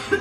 Oh.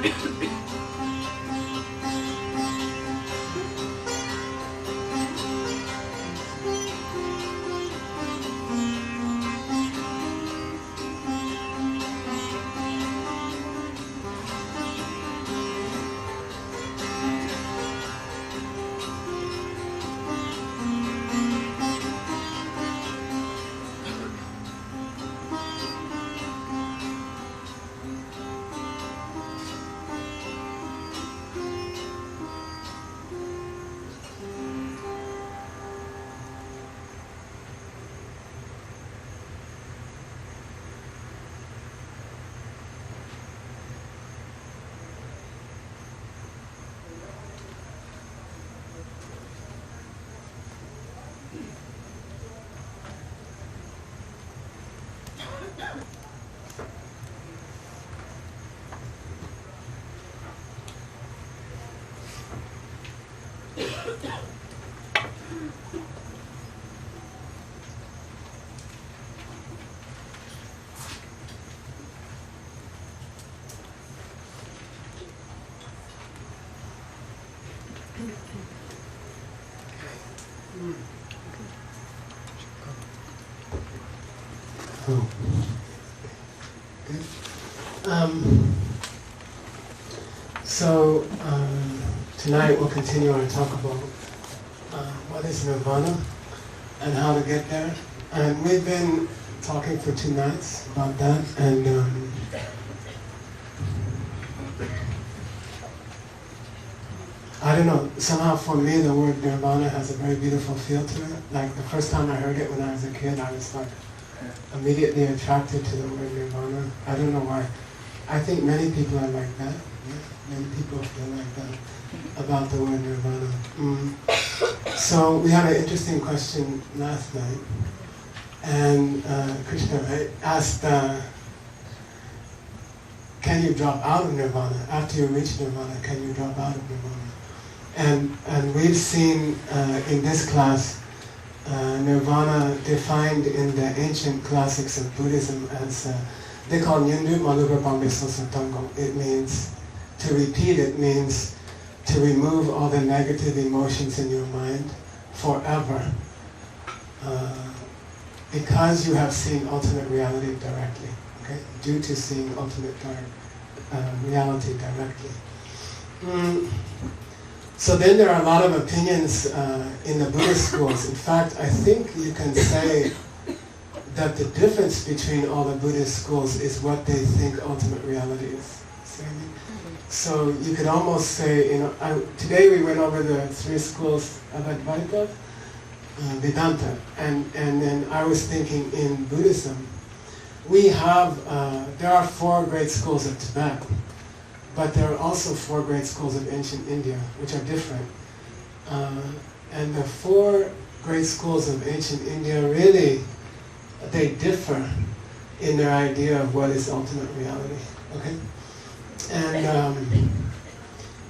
Good. Tonight we'll continue our talk about what is Nirvana and how to get there. And we've been talking for 2 nights about that, and I don't know, somehow for me the word Nirvana has a very beautiful feel to it. Like the first time I heard it when I was a kid, I was like immediately attracted to the word Nirvana. I don't know why. I think many people are like that. Yeah? Many people feel like that about the word Nirvana. So we had an interesting question last night, and Krishna asked, can you drop out of Nirvana? After you reach Nirvana, can you drop out of Nirvana? And we've seen in this class Nirvana defined in the ancient classics of Buddhism as they call Nyindu Malupa Pambeso Satango. It means, to repeat it means to remove all the negative emotions in your mind forever, because you have seen ultimate reality directly. Okay? Due to seeing ultimate reality directly. So then there are a lot of opinions in the Buddhist schools. In fact, I think you can say that the difference between all the Buddhist schools is what they think ultimate reality is. See what I mean? So you could almost say, today we went over the 3 schools of Advaita, Vedanta, and then I was thinking in Buddhism, we have, there are 4 great schools of Tibet, but there are also 4 great schools of ancient India, which are different. And the 4 great schools of ancient India really, they differ in their idea of what is ultimate reality. Okay? And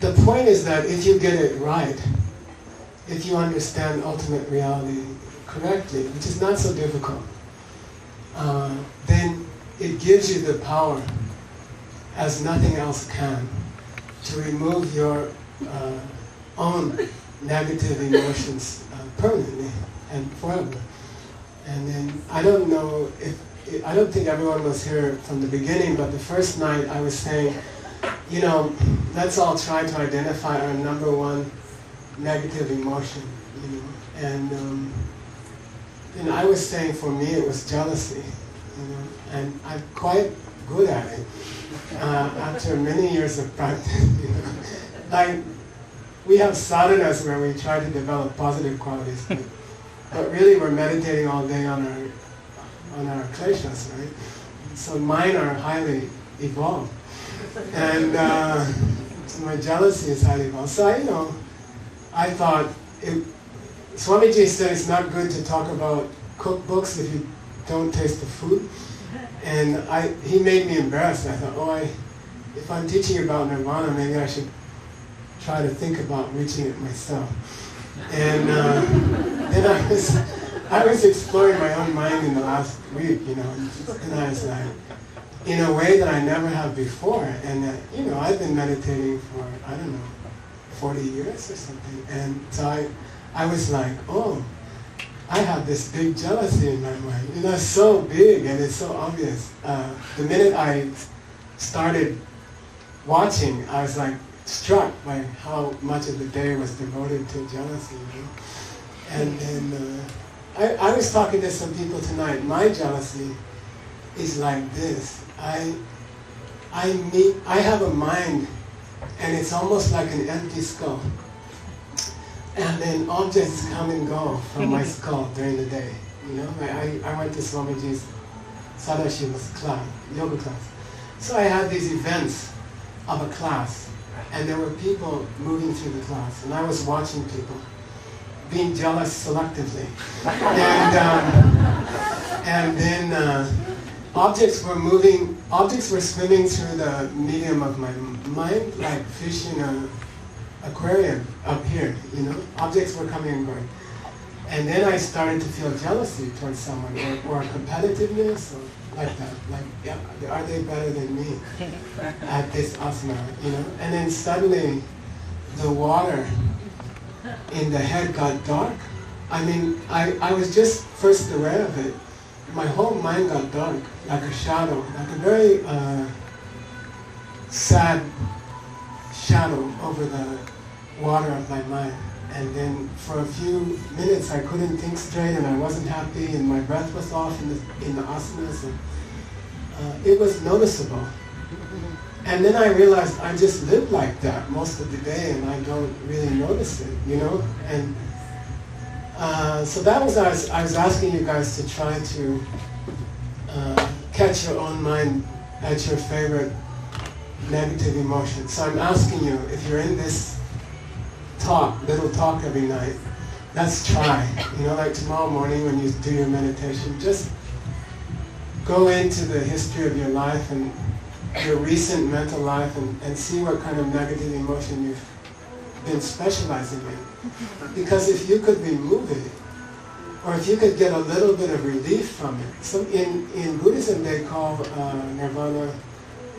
the point is that if you get it right, if you understand ultimate reality correctly, which is not so difficult, then it gives you the power, as nothing else can, to remove your own negative emotions permanently and forever. And then, I don't know if, I don't think everyone was here from the beginning, but the first night I was saying, let's all try to identify our number 1 negative emotion, And I was saying for me it was jealousy, and I'm quite good at it after many years of practice. Like, we have sadhanas where we try to develop positive qualities, but really we're meditating all day on our kleshas, right? So mine are highly evolved, and so my jealousy is highly evolved. So I thought, Swamiji said it's not good to talk about cookbooks if you don't taste the food. And he made me embarrassed. I thought, if I'm teaching about Nirvana, maybe I should try to think about reaching it myself. And then I was exploring my own mind in the last week, and I was like, in a way that I never have before. And I've been meditating for, 40 years or something. And so I was like, oh, I have this big jealousy in my mind. It's so big and it's so obvious. The minute I started watching, I was like struck by how much of the day was devoted to jealousy. And then I was talking to some people tonight. My jealousy is like this. I have a mind, and it's almost like an empty skull. And then objects come and go from my skull during the day. I went to Swamiji's Sadashiva's class, yoga class. So I had these events of a class, and there were people moving through the class, and I was watching people being jealous selectively. And then objects were swimming through the medium of my mind, like fish in an aquarium up here, Objects were coming and going. And then I started to feel jealousy towards someone, or competitiveness, or like that. Like, yeah, are they better than me at this asana, And then suddenly, the water in the head got dark. I was just first aware of it. My whole mind got dark, like a shadow, like a very sad shadow over the water of my mind. And then for a few minutes I couldn't think straight, and I wasn't happy, and my breath was off in the asanas, and it was noticeable. And then I realized I just live like that most of the day, and I don't really notice it, And so that was I was asking you guys to try to catch your own mind at your favorite negative emotion. So I'm asking you, if you're in this little talk every night, let's try. Like tomorrow morning when you do your meditation, just go into the history of your life and your recent mental life and see what kind of negative emotion you've been specializing in. Because if you could remove it, or if you could get a little bit of relief from it. So in Buddhism they call Nirvana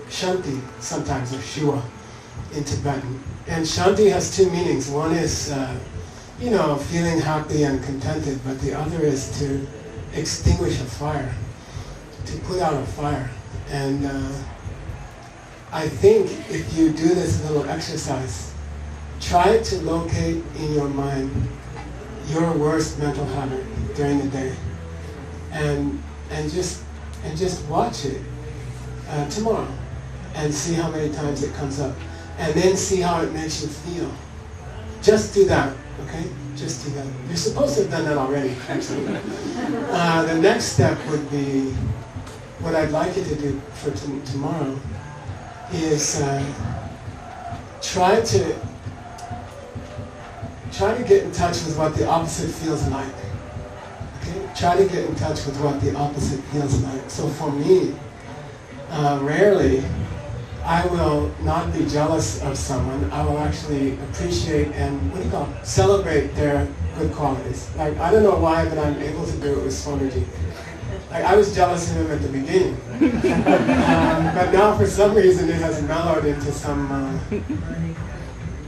Shanti sometimes, or Shiva in Tibetan. And Shanti has two meanings. One is, feeling happy and contented, but the other is to extinguish a fire, to put out a fire. And I think if you do this little exercise, try to locate in your mind your worst mental habit during the day, and just watch it tomorrow, and see how many times it comes up, and then see how it makes you feel. Just do that, okay? Just do that. You're supposed to have done that already, actually. The next step would be, what I'd like you to do for tomorrow is try to get in touch with what the opposite feels like. Okay? Try to get in touch with what the opposite feels like. So for me, rarely, I will not be jealous of someone. I will actually appreciate and, celebrate their good qualities. Like, I don't know why, but I'm able to do it with Swamiji. Like, I was jealous of him at the beginning. But now, for some reason, it has mellowed into some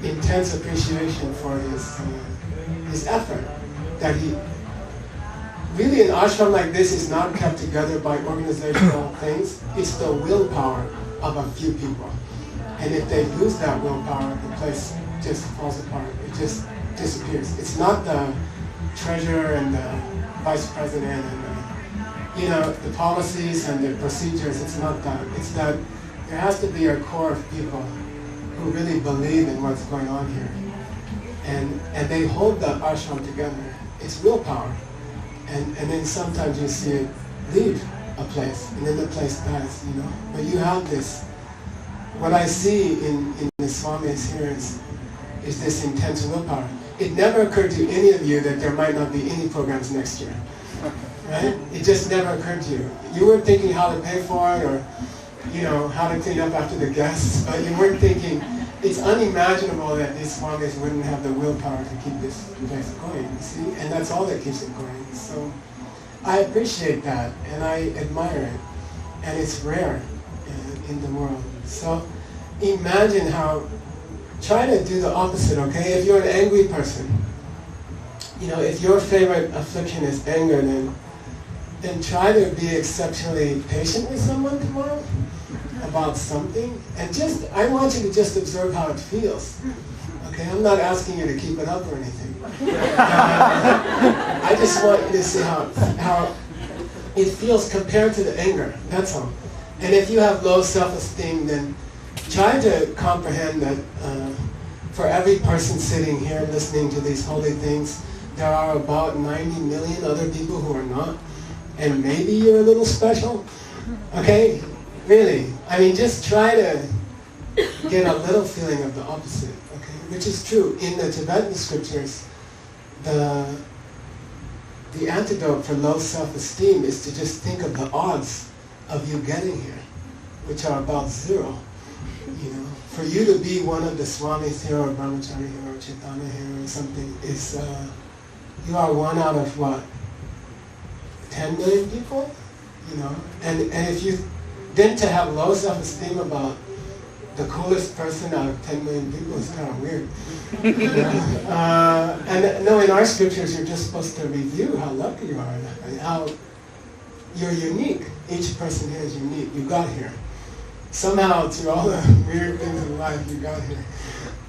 intense appreciation for his effort. That he really, an ashram like this is not kept together by organizational things. It's the willpower of a few people. And if they lose that willpower, the place just falls apart. It just disappears. It's not the treasurer and the vice president and the policies and the procedures. It's not that. It's that there has to be a core of people who really believe in what's going on here. And they hold the ashram together. It's willpower. And then sometimes you see it leave a place, and then the place dies, But you have this. What I see in the Swamis here is this intense willpower. It never occurred to any of you that there might not be any programs next year. Right? It just never occurred to you. You weren't thinking how to pay for it, or how to clean up after the guests, but you weren't thinking, it's unimaginable that these Swamis wouldn't have the willpower to keep this place going, you see? And that's all that keeps it going. So I appreciate that, and I admire it. And it's rare. in the world. So imagine how, try to do the opposite, okay? If you're an angry person, if your favorite affliction is anger, then try to be exceptionally patient with someone tomorrow about something. And I want you to just observe how it feels. Okay, I'm not asking you to keep it up or anything. I just want you to see how it feels compared to the anger, that's all. And if you have low self-esteem, then try to comprehend that for every person sitting here listening to these holy things, there are about 90 million other people who are not. And maybe you're a little special. Okay? Really. I mean, just try to get a little feeling of the opposite. Okay? Which is true. In the Tibetan scriptures, the antidote for low self-esteem is to just think of the odds of you getting here, which are about 0. For you to be one of the swamis here, or brahmachari here, or chaitanya here, or something, is you are one out of what? 10 million people? And if you then to have low self-esteem about the coolest person out of 10 million people is kind of weird. And no, in our scriptures, you're just supposed to review how lucky you are, and how you're unique. Each person here is unique. You got here. Somehow, through all the weird things in life, you got here.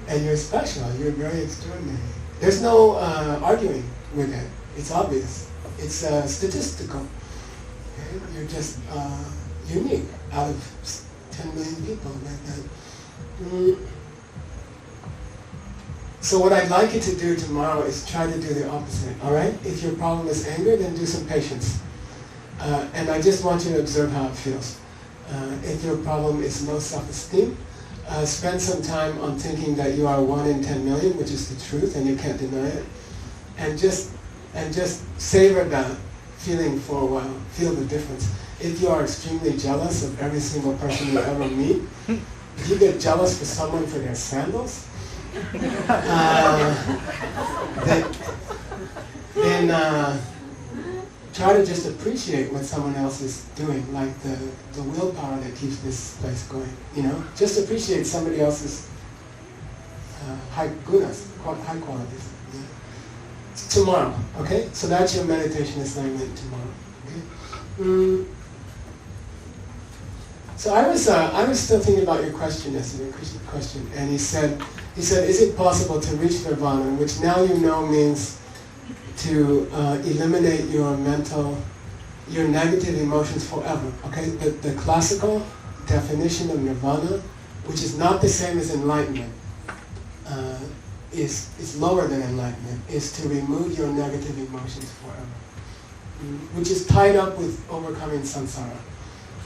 And you're special. You're very extraordinary. There's no arguing with it. It's obvious. It's statistical. Okay? You're just unique out of 10 million people like that. So what I'd like you to do tomorrow is try to do the opposite, all right? If your problem is anger, then do some patience. And I just want you to observe how it feels. If your problem is low self-esteem, spend some time on thinking that you are 1 in 10 million, which is the truth, and you can't deny it. And just savor that feeling for a while. Feel the difference. If you are extremely jealous of every single person you ever meet, if you get jealous for someone for their sandals, then try to just appreciate what someone else is doing, like the willpower that keeps this place going. Just appreciate somebody else's high gunas, high qualities. Yeah. Tomorrow, okay? So that's your meditation assignment tomorrow. Okay? So I was still thinking about your question yesterday, Krishna's question, and he said, is it possible to reach nirvana, which now you know means to eliminate your negative emotions forever, okay? The classical definition of nirvana, which is not the same as enlightenment, is lower than enlightenment, is to remove your negative emotions forever, which is tied up with overcoming samsara.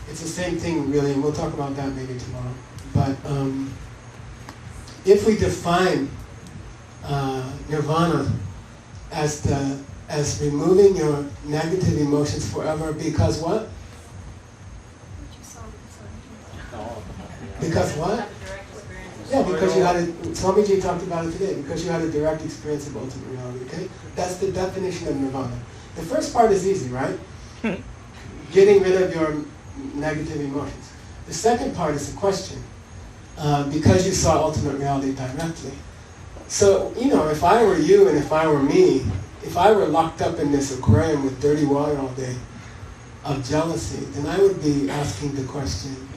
It's the same thing, really, and we'll talk about that maybe tomorrow. But if we define nirvana as removing your negative emotions forever, because what? Because what? Yeah, because you had Swamiji talked about it today, because you had a direct experience of ultimate reality, okay? That's the definition of nirvana. The first part is easy, right? Getting rid of your negative emotions. The second part is a question, because you saw ultimate reality directly. So, if I were you and if I were me, if I were locked up in this aquarium with dirty water all day of jealousy, then I would be asking the question,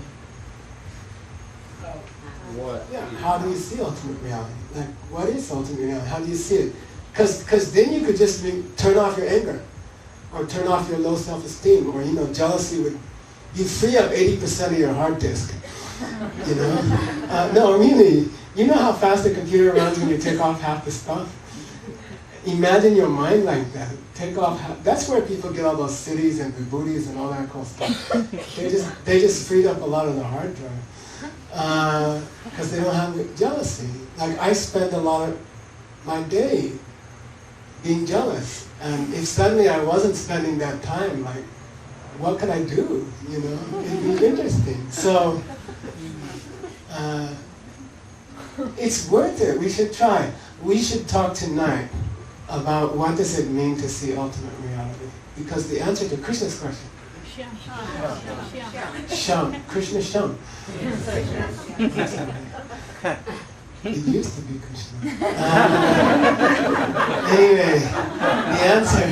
what? Yeah, how do you see ultimate reality? Like, what is ultimate reality? How do you see it? Because then you could just turn off your anger, or turn off your low self-esteem, or, jealousy would, you free up 80% of your hard disk, No, really, you know how fast the computer runs when you take off half the stuff? Imagine your mind like that. Take off half. That's where people get all those cities and vibhutis and all that cool stuff. They just freed up a lot of the hard drive. Because they don't have jealousy. Like, I spend a lot of my day being jealous. And if suddenly I wasn't spending that time, like, what could I do? It'd be interesting. So, it's worth it. We should try. We should talk tonight about what does it mean to see ultimate reality. Because the answer to Krishna's question Sham, Krishna Sham. It used to be Krishna. Anyway, the answer,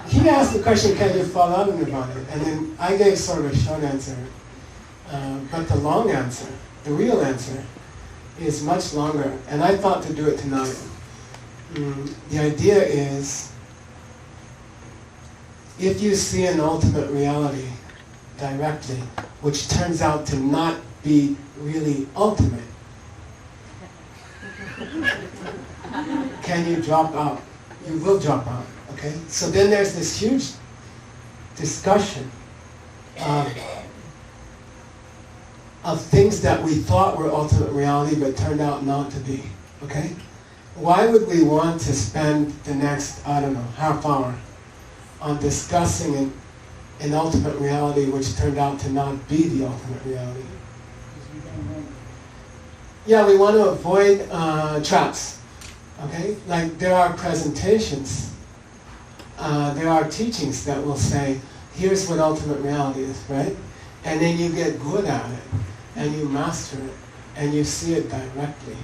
he asked the question, can you fall out of Nirvana? And then I gave sort of a short answer. But the long answer, the real answer, is much longer. And I thought to do it tonight. The idea is, if you see an ultimate reality directly, which turns out to not be really ultimate, can you drop out? You will drop out, okay? So then there's this huge discussion of things that we thought were ultimate reality but turned out not to be, okay? Why would we want to spend the next, I don't know, half hour on discussing an ultimate reality which turned out to not be the ultimate reality? Yeah, we want to avoid traps, okay? Like there are presentations, there are teachings that will say, here's what ultimate reality is, right? And then you get good at it, and you master it, and you see it directly,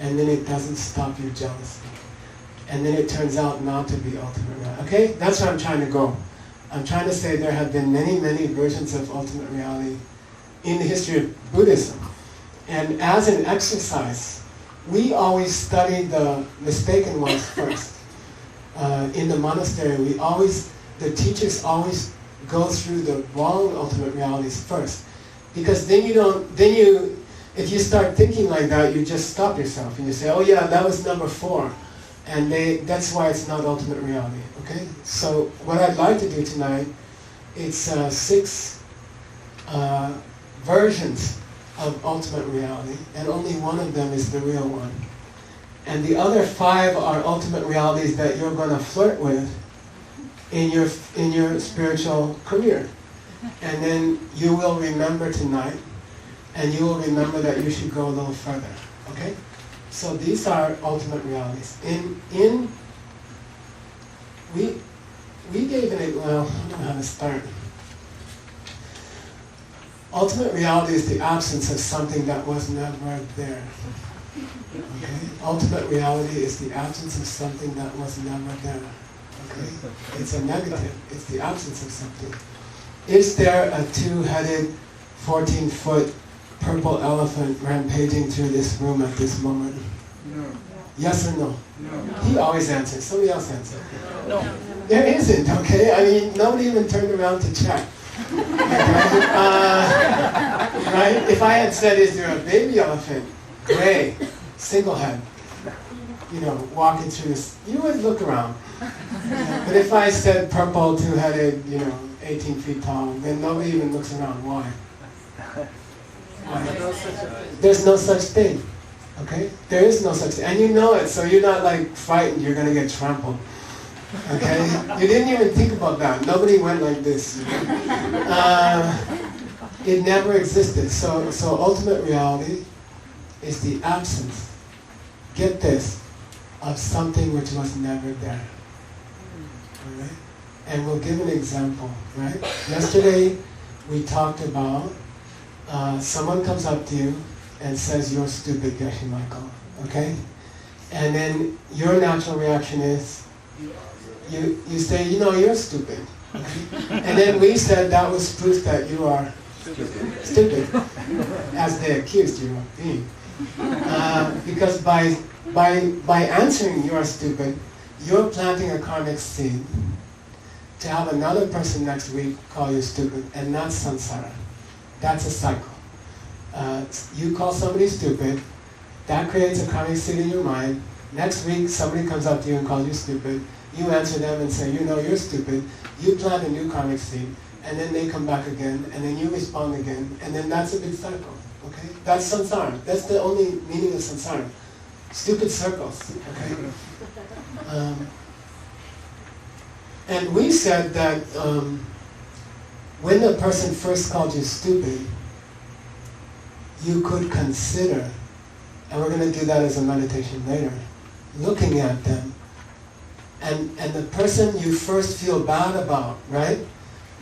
and then it doesn't stop your jealousy. And then it turns out not to be ultimate reality. Okay? That's where I'm trying to go. I'm trying to say there have been many, many versions of ultimate reality in the history of Buddhism. And as an exercise, we always study the mistaken ones first. In the monastery, the teachers always go through the wrong ultimate realities first. Because if you start thinking like that, you just stop yourself and you say, oh yeah, that was number 4. And that's why it's not ultimate reality, okay? So what I'd like to do tonight, it's 6 versions of ultimate reality, and only one of them is the real one. And the other 5 are ultimate realities that you're going to flirt with in your spiritual career. And then you will remember tonight, and you will remember that you should go a little further, okay? So these are ultimate realities. We gave it, well, I don't know how to start. Ultimate reality is the absence of something that was never there. Okay? Ultimate reality is the absence of something that was never there. Okay? It's a negative. It's the absence of something. Is there a 2-headed, 14-foot purple elephant rampaging through this room at this moment? No. Yes or no? No. He always answers. Somebody else answer. No. There isn't, okay? I mean, nobody even turned around to check. Right? If I had said, is there a baby elephant, gray, single head, walking through this, you would look around. But if I said purple, 2-headed, 18 feet tall, then nobody even looks around. Why? There's no such thing. Okay? There is no such thing. And you know it, so you're not like frightened you're going to get trampled. Okay? You didn't even think about that. Nobody went like this. It never existed. So ultimate reality is the absence, get this, of something which was never there. Alright? And we'll give an example, right? Yesterday we talked about someone comes up to you and says, you're stupid, Geshe Michael, okay? And then your natural reaction is, you say, you're stupid. Okay? And then we said that was proof that you are stupid, as they accused you of being. Because by answering you're stupid, you're planting a karmic seed to have another person next week call you stupid, and that's samsara. That's a cycle. You call somebody stupid, that creates a karmic seed in your mind. Next week, somebody comes up to you and calls you stupid. You answer them and say, you're stupid. You plant a new karmic seed, and then they come back again, and then you respond again, and then that's a big cycle. Okay? That's samsara. That's the only meaning of samsara. Stupid circles. Okay? And we said that when the person first called you stupid, you could consider, and we're going to do that as a meditation later, looking at them, and the person you first feel bad about, right?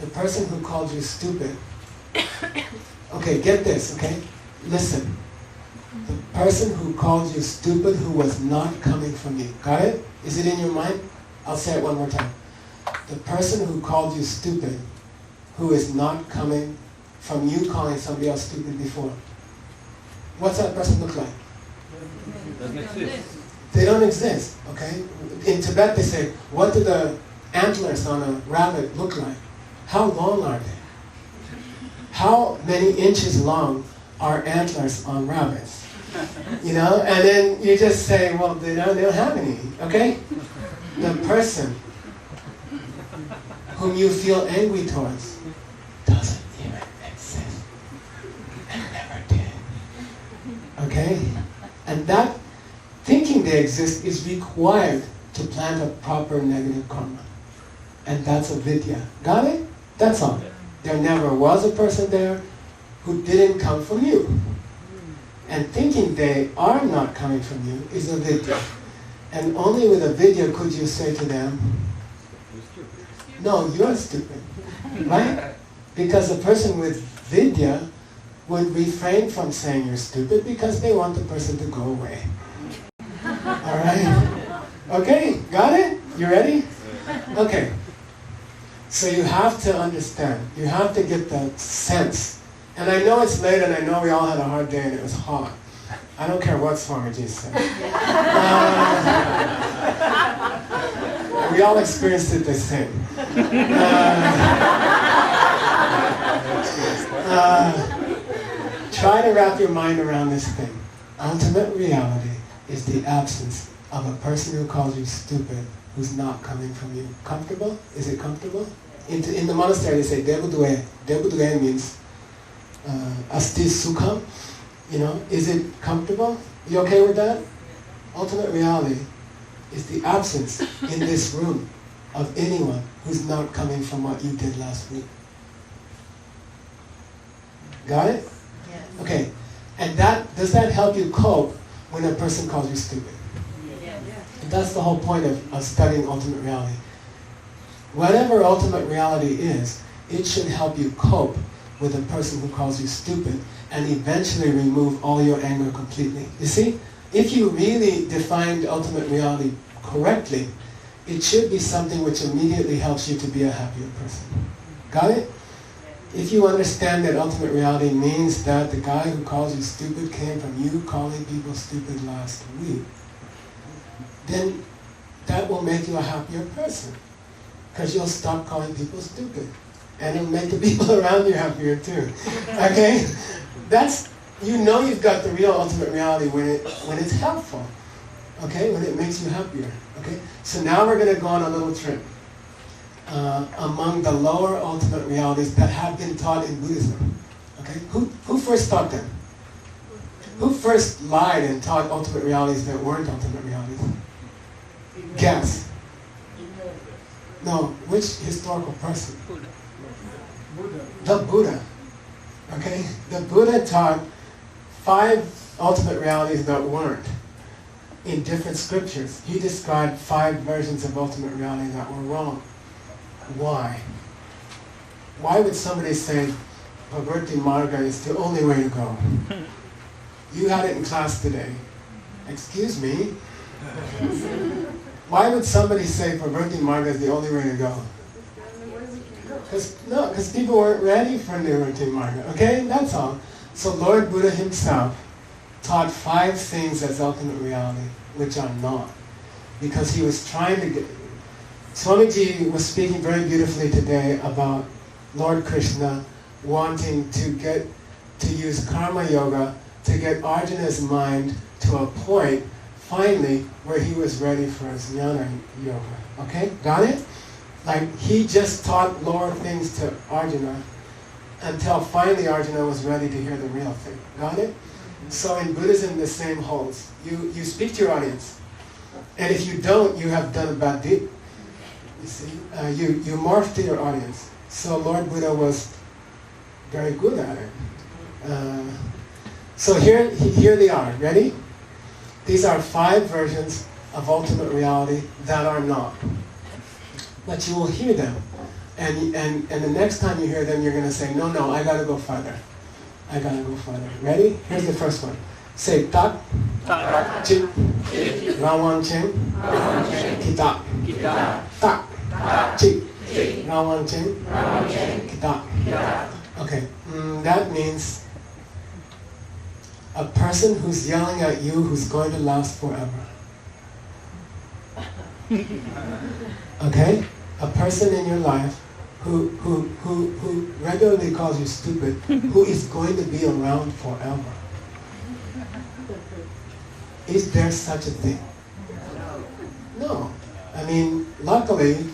the person who called you stupid, okay, get this, okay? Listen. The person who called you stupid who was not coming from you. Got it? Is it in your mind? I'll say it one more time. The person who called you stupid who is not coming from you calling somebody else stupid before. What's that person look like? Doesn't exist. They don't exist, okay? In Tibet they say, what do the antlers on a rabbit look like? How long are they? How many inches long are antlers on rabbits? You know, and then you just say, well, they don't have any, okay? The person whom you feel angry towards doesn't even exist and never did, okay? And that thinking they exist is required to plant a proper negative karma. And that's a vidya. Got it? That's all. There never was a person there who didn't come from you. And thinking they are not coming from you is a vidya. And only with a vidya could you say to them, no, you're stupid. Right? Because a person with vidya would refrain from saying you're stupid because they want the person to go away. Alright? Okay, got it? You ready? Okay. So you have to understand, you have to get the sense. And I know it's late and I know we all had a hard day and it was hot. I don't care what Swamiji said. We all experienced it the same. Try to wrap your mind around this thing. Ultimate reality is the absence of a person who calls you stupid who's not coming from you. Comfortable? Is it comfortable? In the monastery they say Debudue. Debudue means asti sukham. You know, is it comfortable? You okay with that? Ultimate reality is the absence in this room of anyone who's not coming from what you did last week. Got it? Yes. Okay. And does that help you cope when a person calls you stupid? And that's the whole point of studying ultimate reality. Whatever ultimate reality is, it should help you cope with a person who calls you stupid and eventually remove all your anger completely. You see, if you really defined ultimate reality correctly, it should be something which immediately helps you to be a happier person. Got it? If you understand that ultimate reality means that the guy who calls you stupid came from you calling people stupid last week, then that will make you a happier person. Because you'll stop calling people stupid. And it'll make the people around you happier too. Okay? You know you've got the real ultimate reality when it's helpful. Okay? When it makes you happier. Okay? So now we're going to go on a little trip. Among the lower ultimate realities that have been taught in Buddhism. Okay? Who first taught them? Who first lied and taught ultimate realities that weren't ultimate realities? Guess. No, which historical person? The Buddha. Okay? The Buddha taught 5 ultimate realities that weren't in different scriptures. He described 5 versions of ultimate reality that were wrong. Why? Why would somebody say Bhagavati Marga is the only way to go? You had it in class today. Excuse me? Why would somebody say Bhagavati Marga is the only way to go? Because people weren't ready for Nirvana Marga. Okay? That's all. So Lord Buddha himself taught 5 things as ultimate reality, which are not. Because he was trying to get... Swamiji was speaking very beautifully today about Lord Krishna wanting to use karma yoga to get Arjuna's mind to a point, finally, where he was ready for his jnana yoga. Okay? Got it? Like, he just taught lower things to Arjuna until finally Arjuna was ready to hear the real thing. Got it? So in Buddhism, the same holds. You speak to your audience. And if you don't, you have done a bad deed. You see? You morph to your audience. So Lord Buddha was very good at it. So here they are. Ready? These are 5 versions of ultimate reality that are not. But you will hear them. And the next time you hear them, you're going to say, no, I got to go further. I got to go further. Ready? Here's the first one. Say, tak, chik, rawan ching, kita. Tak, chik, rawan ching, kita. Okay, that means a person who's yelling at you who's going to last forever. Okay? A person in your life who regularly calls you stupid, who is going to be around forever. Is there such a thing? No. I mean, luckily,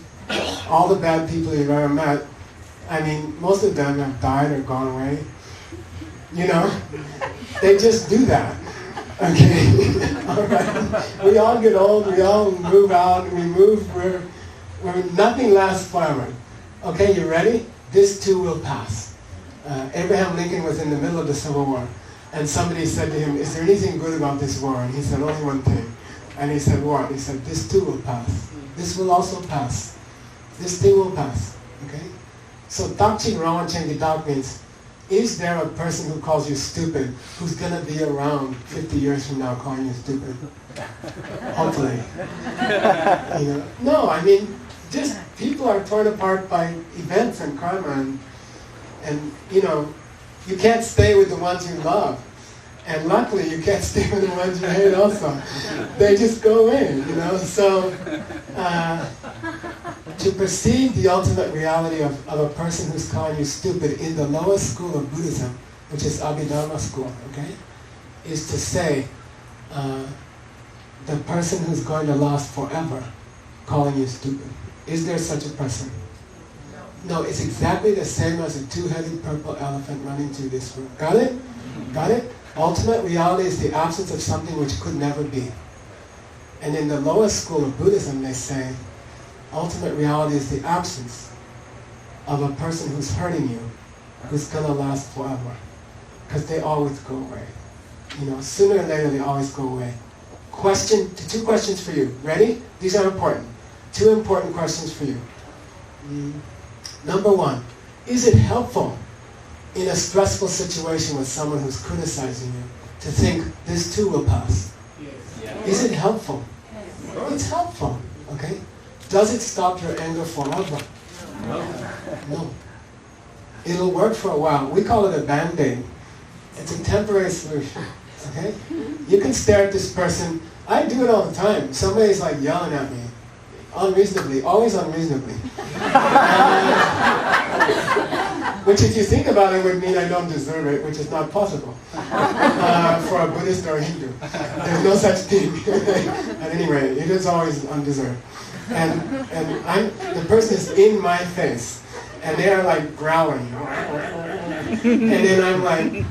all the bad people you've ever met, I mean, most of them have died or gone away. You know? They just do that. Okay? All right? We all get old, we all move out, we move where nothing lasts forever. Okay, you ready? This too will pass. Abraham Lincoln was in the middle of the Civil War, and somebody said to him, is there anything good about this war? And he said, only one thing. And he said, what? He said, this too will pass. This will also pass. This thing will pass. Okay? So Dakchi Rawan Chengi Dak means, is there a person who calls you stupid who's going to be around 50 years from now calling you stupid? Hopefully. You know? No, I mean, just people are torn apart by events and karma, and you know, you can't stay with the ones you love. And luckily you can't stay with the ones you hate also. They just go in, you know. So to perceive the ultimate reality of a person who's calling you stupid in the lowest school of Buddhism, which is Abhidharma school, okay, is to say the person who's going to last forever calling you stupid. Is there such a person? No, it's exactly the same as a two-headed purple elephant running through this room. Got it? Got it? Ultimate reality is the absence of something which could never be. And in the lowest school of Buddhism, they say, ultimate reality is the absence of a person who's hurting you, who's going to last forever. Because they always go away. You know, sooner or later, they always go away. Two questions for you. Ready? These are important. Two important questions for you. Number one, is it helpful in a stressful situation with someone who's criticizing you to think this too will pass? Yes. Is it helpful? Yes. It's helpful, okay? Does it stop your anger forever? No. It'll work for a while. We call it a band-aid. It's a temporary solution, okay? You can stare at this person. I do it all the time. Somebody's like yelling at me. Unreasonably, always unreasonably. Which if you think about it would mean I don't deserve it, which is not possible for a Buddhist or a Hindu. There's no such thing. At any rate, it is always undeserved. And the person is in my face, and they are like growling. And then I'm like,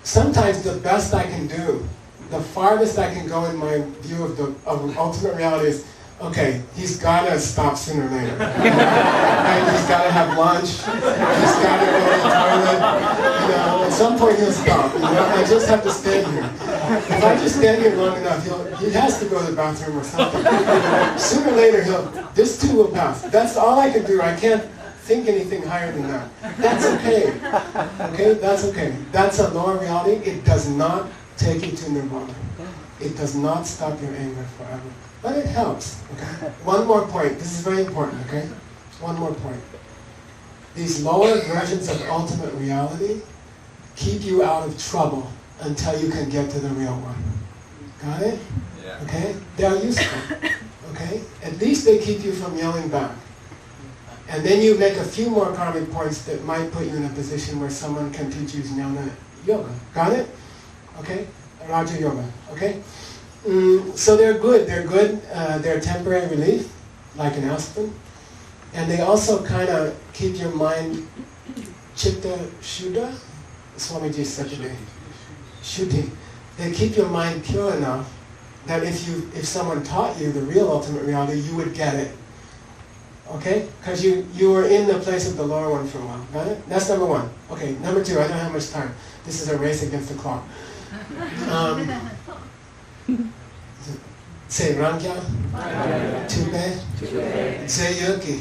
sometimes the best I can do, the farthest I can go in my view of ultimate reality is, okay, he's got to stop sooner or later. And he's got to have lunch. He's got to go to the toilet. You know, at some point he'll stop. You know, I just have to stand here. If I just stand here long enough, he has to go to the bathroom or something. Sooner or later, this too will pass. That's all I can do. I can't think anything higher than that. That's okay. Okay, that's okay. That's a lower reality. It does not take you to nirvana. It does not stop your anger forever. But it helps. Okay? One more point. This is very important, okay? One more point. These lower versions of ultimate reality keep you out of trouble until you can get to the real one. Got it? Yeah. Okay? They are useful. Okay? At least they keep you from yelling back. And then you make a few more karmic points that might put you in a position where someone can teach you jnana yoga. Got it? Okay? Raja yoga. Okay? So they're good. They're temporary relief, like an aspirin. And they also kind of keep your mind chitta shuddha. Swamiji said today. Shuddhi. They keep your mind pure enough that if someone taught you the real ultimate reality, you would get it. Okay? Because you were in the place of the lower one for a while. Got it? That's number one. Okay, number two, I don't have much time. This is a race against the clock. Say Rankya, Tube, Zeyuki,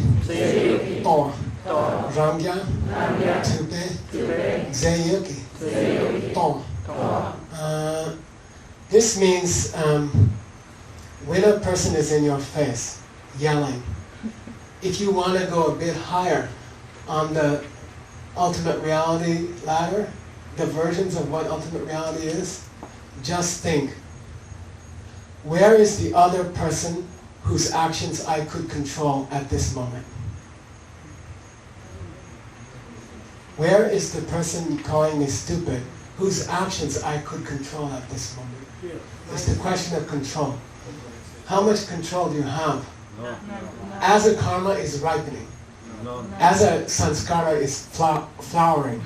or Rangya, Tupe, Zeyuki, Tom. This means when a person is in your face, yelling, if you want to go a bit higher on the ultimate reality ladder, the versions of what ultimate reality is, just think, where is the other person whose actions I could control at this moment? Where is the person calling me stupid whose actions I could control at this moment? It's the question of control. How much control do you have? No. As a karma is ripening, as a sanskara is flowering,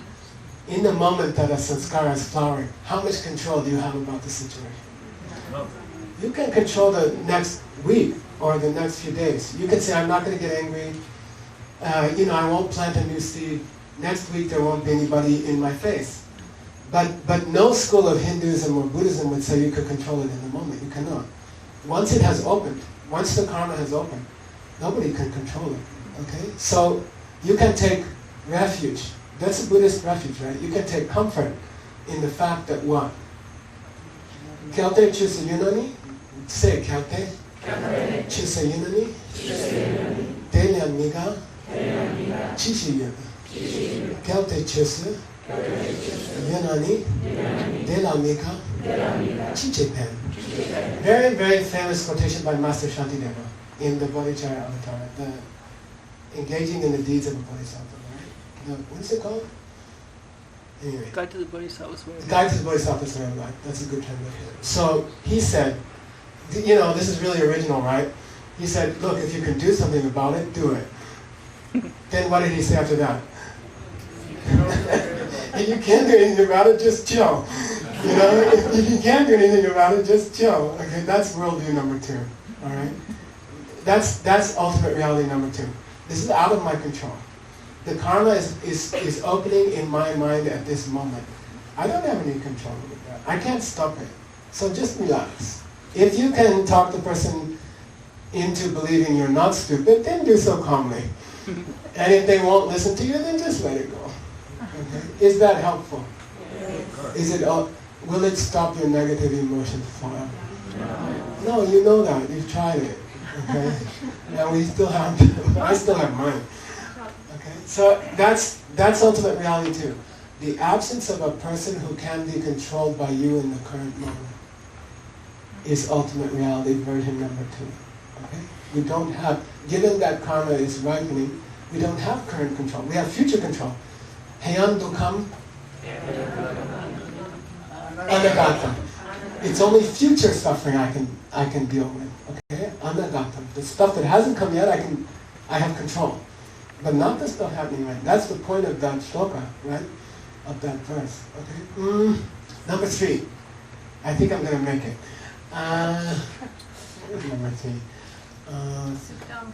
in the moment that a sanskara is flowering, how much control do you have about the situation? No. You can control the next week or the next few days. You can say, I'm not going to get angry. I won't plant a new seed. Next week there won't be anybody in my face. But no school of Hinduism or Buddhism would say you could control it in the moment. You cannot. Once it has opened, once the karma has opened, nobody can control it. Okay? So you can take refuge. That's a Buddhist refuge, right? You can take comfort in the fact that what? Kyaute chusa yunani? Say kyaute. Chusa yunani? Delyan miga? Chishi yunani. Kyaute chusa yunani? Dela miga? Chiche pen. Very, very famous quotation by Master Shantideva in the Bodhicharya Avatar, the engaging in the deeds of a bodhisattva. What is it called? Anyway. Guide to the Bodhisattva's way. Guide to the Bodhisattva's way of life. That's a good term. So he said, this is really original, right? He said, look, if you can do something about it, do it. Then what did he say after that? If you can't do anything about it, just chill. If you can't do anything about it, just chill. Okay, that's worldview number 2. All right? That's ultimate reality number 2. This is out of my control. The karma is opening in my mind at this moment. I don't have any control over that. I can't stop it. So just relax. If you can talk the person into believing you're not stupid, then do so calmly. And if they won't listen to you, then just let it go. Okay? Is that helpful? Will it stop your negative emotions forever? No, you know that. You've tried it. Okay? And I still have mine. Okay? So that's ultimate reality too. The absence of a person who can be controlled by you in the current moment is ultimate reality version number 2. Okay? We don't have, given that karma is ripening, we don't have current control. We have future control. Heyan dukkam anagatam. It's only future suffering I can deal with. Okay? Anagatam. The stuff that hasn't come yet, I have control. But not the stuff happening right. That's the point of that shloka, right? Of that verse. Okay? Number 3. I think I'm going to make it. What is number 3?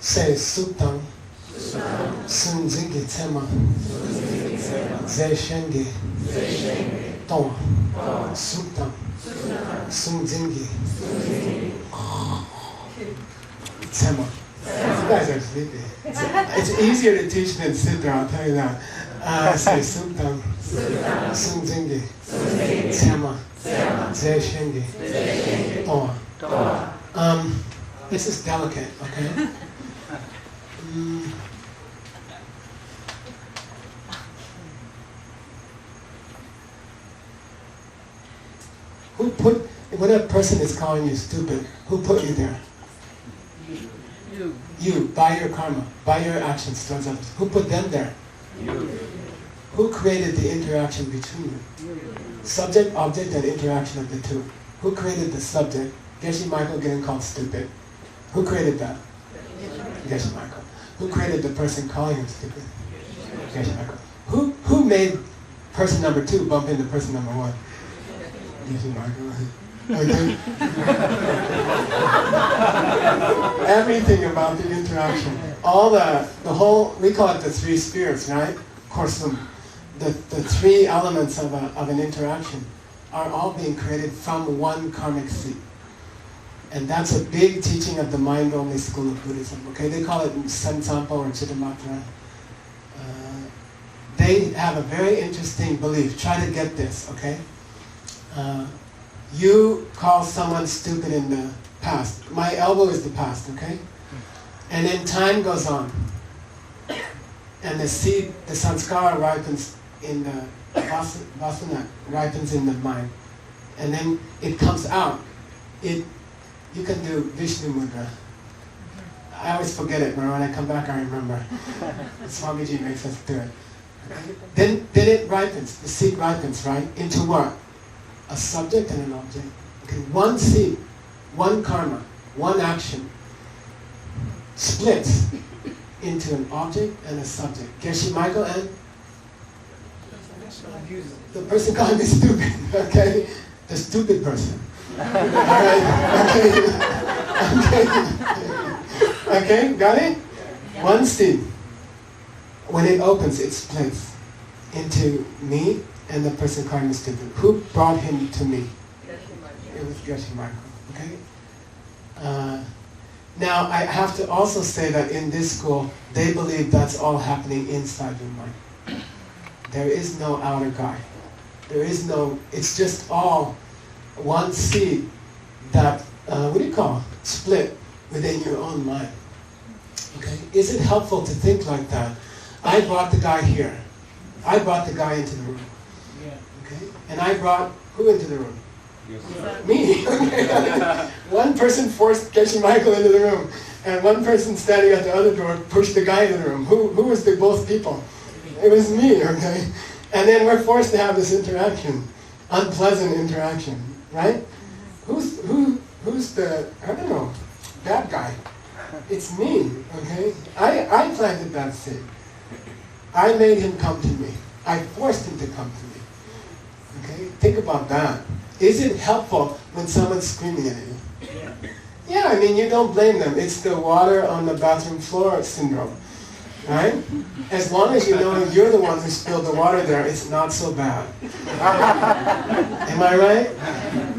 Say suttam. Sun zingi tsema. Ze shengi. Tong. Suttam. Sun zingi. Tsema. You guys are sleepy. It's easier to teach than sit there, I'll tell you that. Say suttam. Sun zingi. Tsema. Ze shengi. Tong. This is delicate, okay? When a person is calling you stupid, who put you there? You, by your karma, by your actions towards others. Who put them there? You. Who created the interaction between you? Subject, object, and interaction of the two. Who created the subject? Geshe Michael getting called stupid. Who created that? Geshe Michael. Who created the person calling him stupid? Geshe Michael. Who made person number 2 bump into person number 1? Geshe Michael. Okay. Everything about the interaction. All the whole, we call it the 3 spirits, right? Of course, the 3 elements of an interaction are all being created from one karmic seed. And that's a big teaching of the mind-only school of Buddhism. Okay, they call it Sansampa or Chittamatra. they have a very interesting belief. Try to get this, okay? You call someone stupid in the past. My elbow is the past, okay? And then time goes on. And the seed, the sanskara ripens in the vasana, ripens in the mind. And then it comes out. You can do Vishnu Mudra. I always forget it, but when I come back I remember. Swamiji makes us do it. Then it ripens, the seed ripens, right? Into what? A subject and an object. Okay, one seed, one karma, one action splits into an object and a subject. Geshe Michael and the person called me stupid, okay? The stupid person. Alright, okay, got it? One seed. When it opens, it splits into me and the person called me stupid. Who brought him to me? It was Geshe Michael, okay? Now, I have to also say that in this school, they believe that's all happening inside your mind. There is no outer guy. There is no, it's just all one seed that, what do you call it? Split within your own mind. Okay? Is it helpful to think like that? I brought the guy here. I brought the guy into the room. Okay? And I brought who into the room? Yes. Me. One person forced Geshe Michael into the room, and one person standing at the other door pushed the guy into the room. Who was the both people? It was me, okay? And then we're forced to have this interaction, unpleasant interaction, right? Who's the, I don't know, bad guy? It's me, okay? I planted that seed. I made him come to me. I forced him to come to me. Okay? Think about that. Is it helpful when someone's screaming at you? Yeah, I mean, you don't blame them. It's the water on the bathroom floor syndrome, right? As long as you know you're the one who spilled the water there, it's not so bad. Am I right?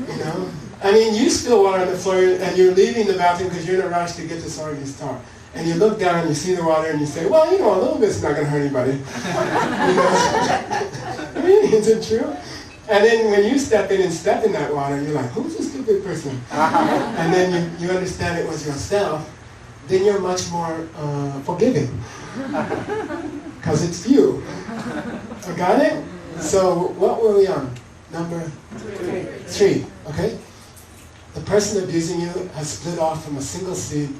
You know? I mean, you spill water on the floor and you're leaving the bathroom because you're in a rush to get to Sargi's star. And you look down and you see the water and you say, well, you know, a little bit's not going to hurt anybody. You know? Really? Is it true? And then when you step in that water, you're like, who's this stupid person? And then you understand it was yourself, then you're much more forgiving. Because it's you. Got it? So what were we on? Number 3. Okay? The person abusing you has split off from a single seed,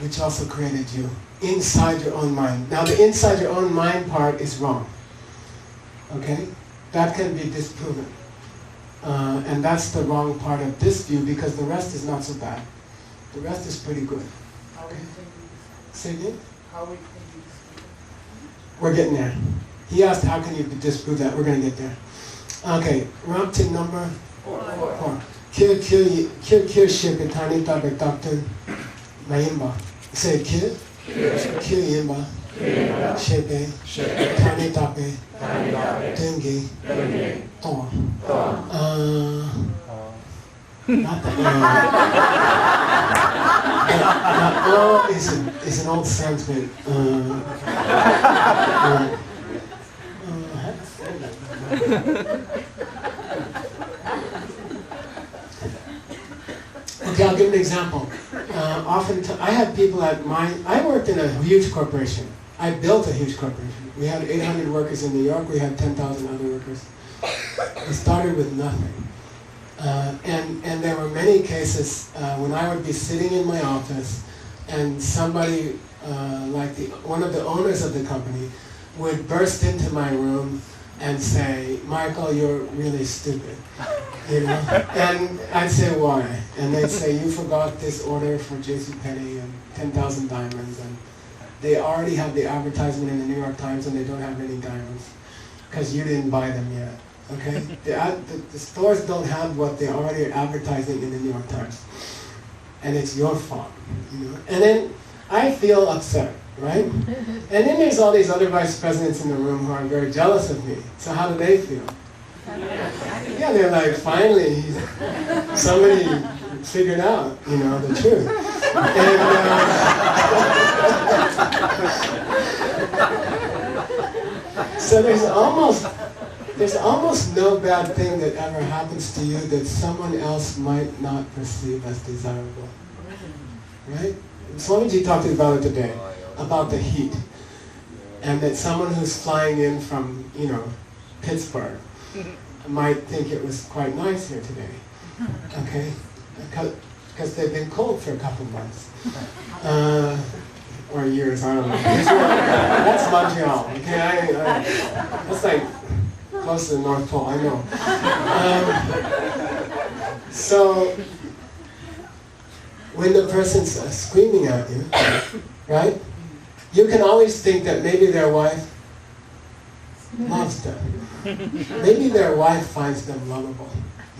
which also created you, inside your own mind. Now the inside your own mind part is wrong. Okay? That can be disproven. And that's the wrong part of this view because the rest is not so bad. The rest is pretty good. Okay? Say again? We're getting there. He asked how can you disprove that? We're going to get there. Okay, we're up to number 4. Kill Shikatani Tabe Doctor Mayimba. Say kill Yimba. Shepe, Tani Tape, Dengi, Thor. Not the is an old Sanskrit. Okay, I'll give an example. Often I have people at I worked in a huge corporation. I built a huge corporation. We had 800 workers in New York. We had 10,000 other workers. We started with nothing. And there were many cases when I would be sitting in my office and somebody, like one of the owners of the company, would burst into my room and say, Michael, you're really stupid. You know? And I'd say, why? And they'd say, you forgot this order for JCPenney and 10,000 diamonds. And they already have the advertisement in the New York Times and they don't have any diamonds because you didn't buy them yet. Okay? The stores don't have what they're already advertising in the New York Times. And it's your fault. You know? And then I feel upset, right? And then there's all these other vice presidents in the room who are very jealous of me. So how do they feel? Yeah, they're like, finally, somebody figured out, you know, the truth. And, So there's almost no bad thing that ever happens to you that someone else might not perceive as desirable. Right? Swamiji talked about it today, about the heat. And that someone who's flying in from, Pittsburgh might think it was quite nice here today. Okay? Because they've been cold for a couple months. Or years, I don't know. That's Montreal, okay? That's like close to the North Pole, I know. So, when the person's screaming at you, right? You can always think that maybe their wife loves them. Maybe their wife finds them lovable.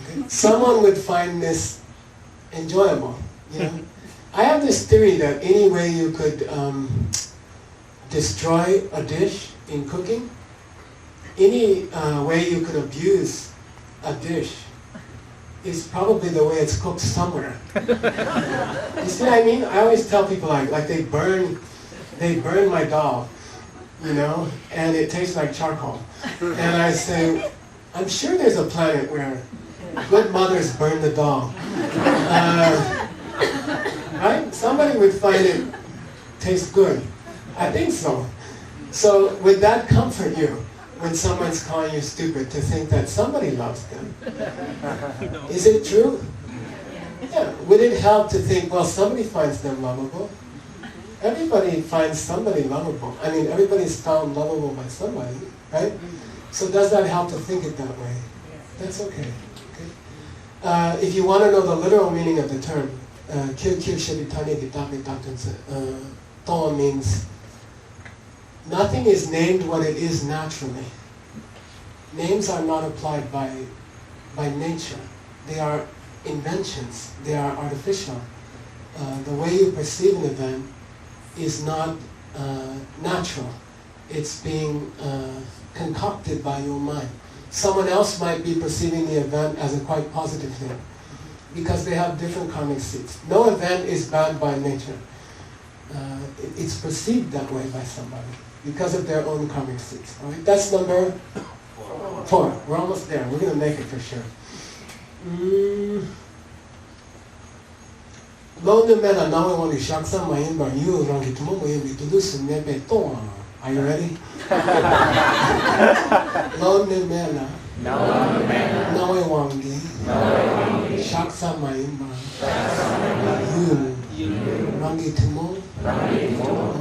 Okay? Someone would find this enjoyable, I have this theory that any way you could destroy a dish in cooking, any way you could abuse a dish is probably the way it's cooked somewhere. You see what I mean? I always tell people like they burn my dal, and it tastes like charcoal. And I say, I'm sure there's a planet where good mothers burn the dal. Right? Somebody would find it taste good. I think so. So would that comfort you when someone's calling you stupid to think that somebody loves them? Is it true? Yeah. Would it help to think, well, somebody finds them lovable? Everybody finds somebody lovable. I mean, everybody's found lovable by somebody, right? So does that help to think it that way? That's okay. If you want to know the literal meaning of the term, Toa means nothing is named what it is naturally. Names are not applied by nature. They are inventions. They are artificial. The way you perceive an event is not natural. It's being concocted by your mind. Someone else might be perceiving the event as a quite positive thing because they have different karmic seeds. No event is bad by nature. It's perceived that way by somebody because of their own karmic seeds. All right? That's number 4. We're almost there. We're going to make it for sure. Are you ready? Lo Nimela, Nawe Wangi, Shaksa Maimba, Yul, Rangi Timo,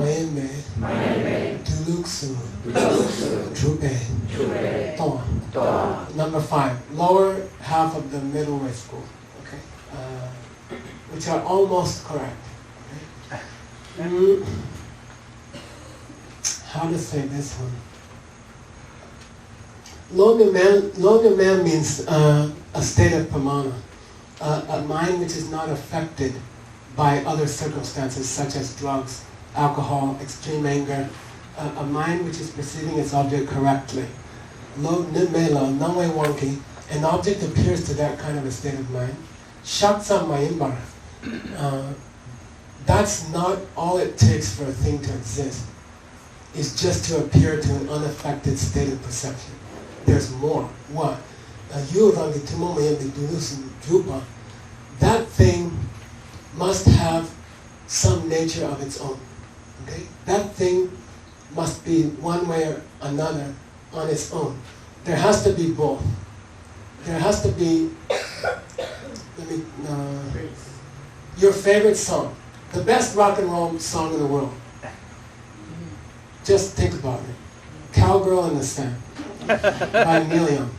Maembe, Tuluksu, Trupe, Toa. Number 5, lower half of the middle way school, okay? Which are almost correct. Okay? How to say this one? Lo Nimel means a state of pramana, a mind which is not affected by other circumstances such as drugs, alcohol, extreme anger, a mind which is perceiving its object correctly. Lo Nimela, Nawe Wanki, an object appears to that kind of a state of mind. Shaksa Mayimbar. That's not all it takes for a thing to exist. Is just to appear to an unaffected state of perception. There's more. What? That thing must have some nature of its own. Okay? That thing must be one way or another on its own. There has to be both. There has to be your favorite song. The best rock and roll song in the world. Just think about it. Cowgirl in the Sand by Neil Young.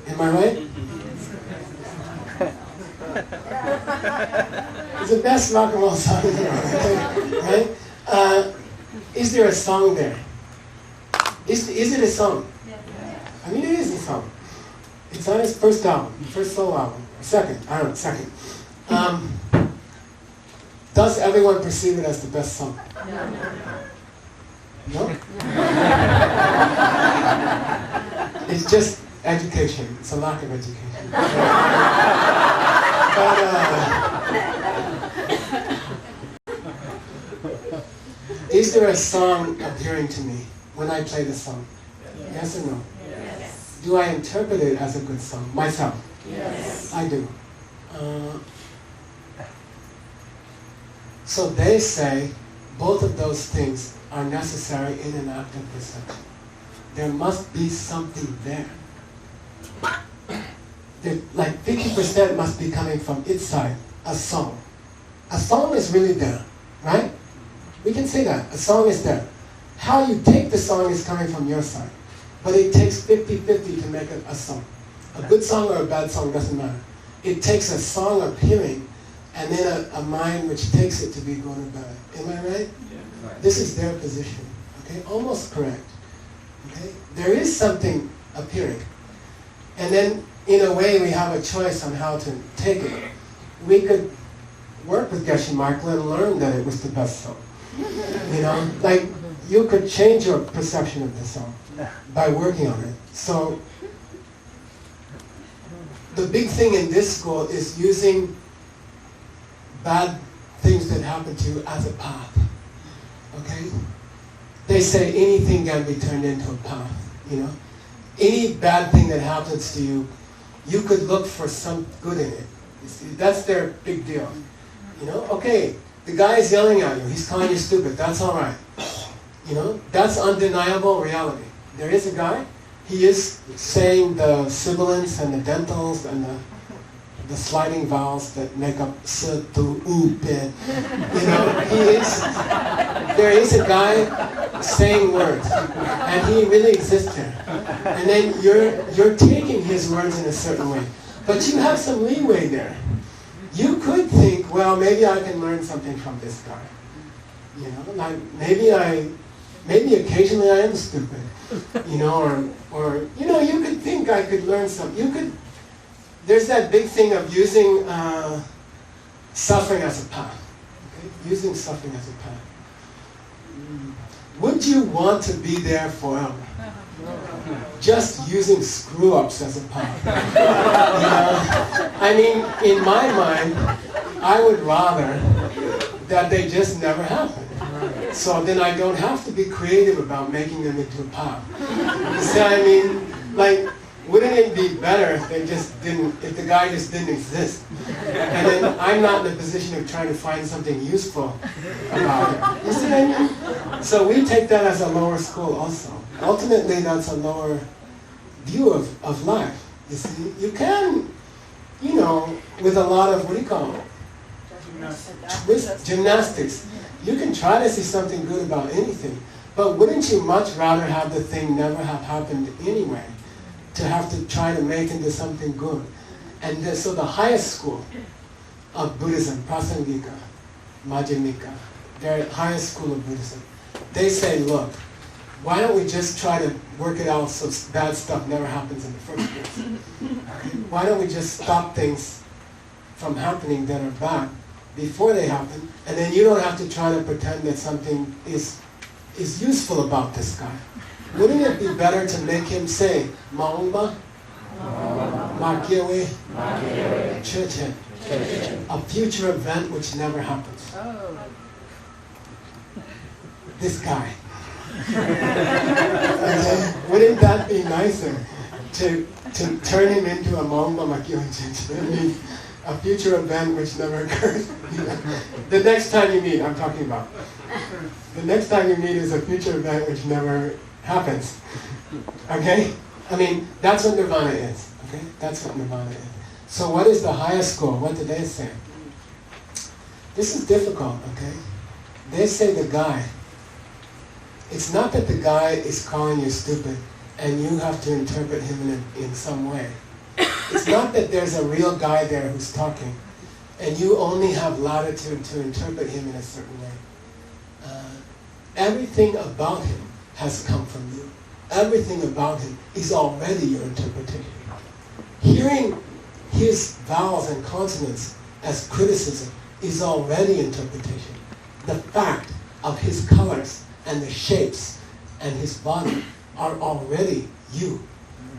Am I right? It's the best rock and roll song in the world, right? Is there a song there? Is it a song? I mean, it is a song. It's on his first album, first solo album. Second, I don't know, second. Does everyone perceive it as the best song? No? It's just education. It's a lack of education. But, is there a song appearing to me when I play the song? Yes or no? Yes. Do I interpret it as a good song? Myself? Yes. I do. So they say both of those things are necessary in an act of perception. There must be something there. Like 50% must be coming from its side, a song. A song is really there, right? We can say that. A song is there. How you take the song is coming from your side. But it takes 50-50 to make it a song. A good song or a bad song doesn't matter. It takes a song appearing and then a mind which takes it to be good or bad. Am I right? Yeah. Right. This is their position. Okay? Almost correct. Okay? There is something appearing. And then, in a way, we have a choice on how to take it. We could work with Geshe Michael and learn that it was the best song. You know? Like, you could change your perception of the song by working on it. So, the big thing in this school is using bad things that happen to you as a path. Okay? They say anything can be turned into a path, you know? Any bad thing that happens to you, you could look for some good in it. You see, that's their big deal. You know, okay, the guy is yelling at you, he's calling you stupid, that's all right. You know, that's undeniable reality. There is a guy, he is saying the sibilants and the dentals and the sliding vowels that make up s, tu, u, pe. You know, there is a guy saying words, and he really exists there. And then you're taking his words in a certain way. But you have some leeway there. You could think, well, maybe I can learn something from this guy. You know, like maybe occasionally I am stupid. You know, or you know, you could think I could learn something. There's that big thing of using suffering as a path. Okay? Using suffering as a path. Would you want to be there forever? Just using screw-ups as a path. You know? I mean, in my mind, I would rather that they just never happen. So then I don't have to be creative about making them into a path. You see what I mean? Like, wouldn't it be better if if the guy just didn't exist? And then I'm not in a position of trying to find something useful about it. You see what I mean? So we take that as a lower school also. Ultimately, that's a lower view of life. You see, you can, you know, with a lot of, what do you call it? Gymnastics. You can try to see something good about anything, but wouldn't you much rather have the thing never have happened anyway? To have to try to make into something good. And so the highest school of Buddhism, Prasangika, Madhyamika, their highest school of Buddhism, they say, look, why don't we just try to work it out so bad stuff never happens in the first place? Why don't we just stop things from happening that are bad before they happen, and then you don't have to try to pretend that something is useful about this guy. Wouldn't it be better to make him say, Maumba, Makiwe, Chechen, a future event which never happens? This guy. Wouldn't that be nicer to turn him into a Maumba, Makiwe, Chechen? I mean, a future event which never occurs. The next time you meet, I'm talking about. The next time you meet is a future event which never happens. Okay? I mean, that's what Nirvana is. Okay? That's what Nirvana is. So what is the highest score? What do they say? This is difficult, okay? They say the guy. It's not that the guy is calling you stupid and you have to interpret him in some way. It's not that there's a real guy there who's talking and you only have latitude to interpret him in a certain way. Everything about him has come from you. Everything about him is already your interpretation. Hearing his vowels and consonants as criticism is already interpretation. The fact of his colors and the shapes and his body are already you.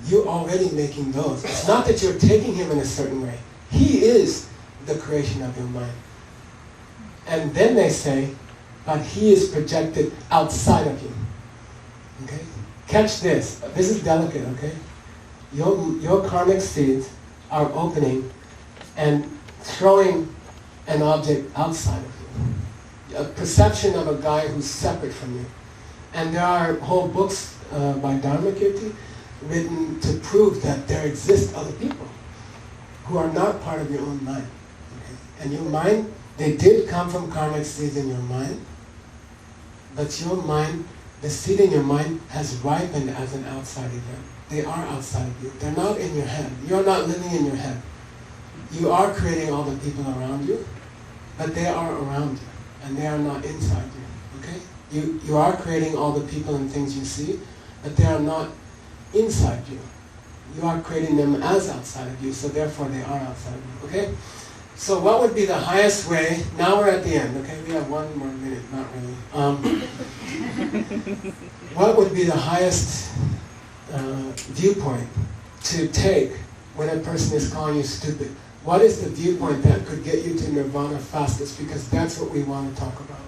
You're already making those. It's not that you're taking him in a certain way. He is the creation of your mind. And then they say, but he is projected outside of you. Okay? catch this. This is delicate, okay? Your karmic seeds are opening and throwing an object outside of you. A perception of a guy who's separate from you. And there are whole books by Dharmakirti written to prove that there exist other people who are not part of your own mind. Okay? And your mind, they did come from karmic seeds in your mind, but your mind, the seed in your mind has ripened as an outside event. They are outside of you. They're not in your head. You're not living in your head. You are creating all the people around you, but they are around you, and they are not inside you. Okay? You are creating all the people and things you see, but they are not inside you. You are creating them as outside of you, so therefore they are outside of you. Okay? So what would be the highest way? Now we're at the end. Okay? We have 1 more minute. Not really. What would be the highest viewpoint to take when a person is calling you stupid? What is the viewpoint that could get you to nirvana fastest? Because that's what we want to talk about.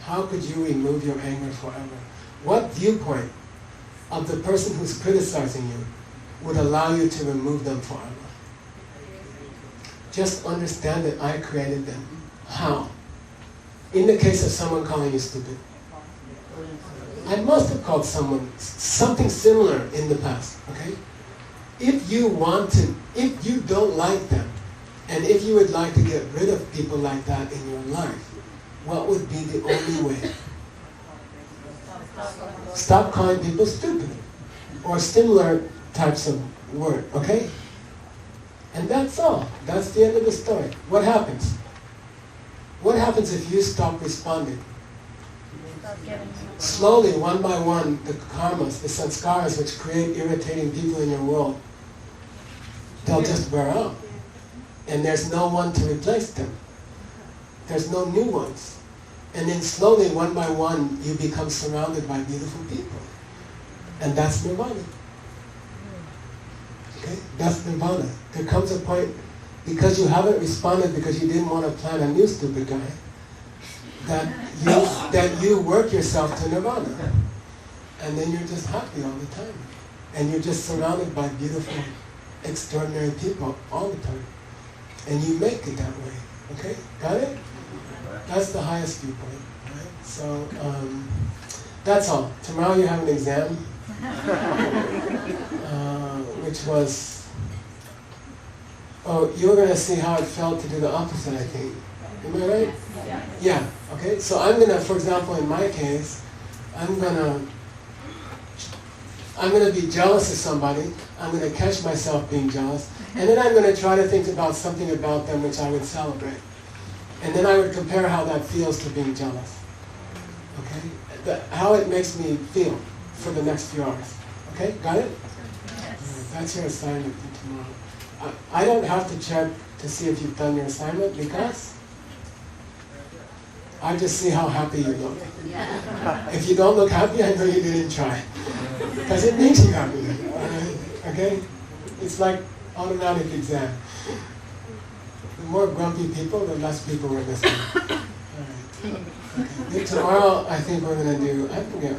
How could you remove your anger forever? What viewpoint of the person who's criticizing you would allow you to remove them forever? Just understand that I created them. How? In the case of someone calling you stupid, I must have called someone something similar in the past, okay? If you don't like them, and if you would like to get rid of people like that in your life, what would be the only way? Stop calling people stupid, or similar types of word, okay? And that's all. That's the end of the story. What happens? What happens if you stop responding? Slowly, one by one, the karmas, the sanskaras which create irritating people in your world, they'll just wear out. And there's no one to replace them. There's no new ones. And then slowly, one by one, you become surrounded by beautiful people. And that's nirvana. Okay? That's nirvana. There comes a point, because you haven't responded because you didn't want to plant a new stupid guy, that you work yourself to nirvana. And then you're just happy all the time. And you're just surrounded by beautiful, extraordinary people all the time. And you make it that way. Okay? Got it? That's the highest viewpoint. Right? So, that's all. Tomorrow you have an exam, which was, you were going to see how it felt to do the opposite, I think. Am I right? Yeah. Okay. So I'm going to, for example, in my case, I'm going to be jealous of somebody. I'm going to catch myself being jealous. And then I'm going to try to think about something about them which I would celebrate. And then I would compare how that feels to being jealous. Okay? How it makes me feel for the next few hours. Okay? Got it? Yes. That's your assignment for tomorrow. I don't have to check to see if you've done your assignment because I just see how happy you look. Yeah. If you don't look happy, I know you didn't try. Because it makes you happy. Okay? It's like automatic exam. The more grumpy people, the less people we're missing. Alright. Okay. Tomorrow, I think we're going to do, I forget.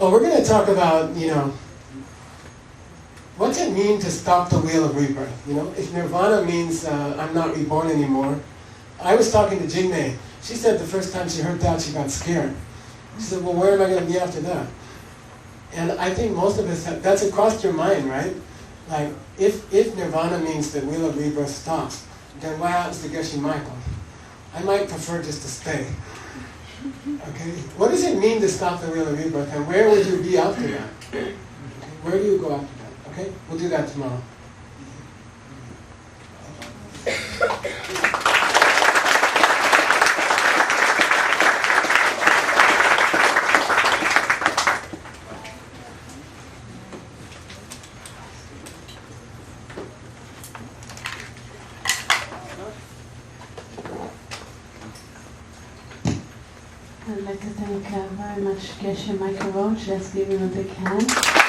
We're going to talk about, what's it mean to stop the wheel of rebirth? If nirvana means I'm not reborn anymore. I was talking to Jingmei. She said the first time she heard that, she got scared. She said, well, where am I going to be after that? And I think most of us, that's across your mind, right? Like, if nirvana means the wheel of rebirth stops, then what happens to Geshe Michael? I might prefer just to stay. Okay? What does it mean to stop the wheel of rebirth, and where would you be after that? Okay? Where do you go after that? Okay? We'll do that tomorrow. I'd like to thank very much Geshe Michael Roach. Let's give him a big hand.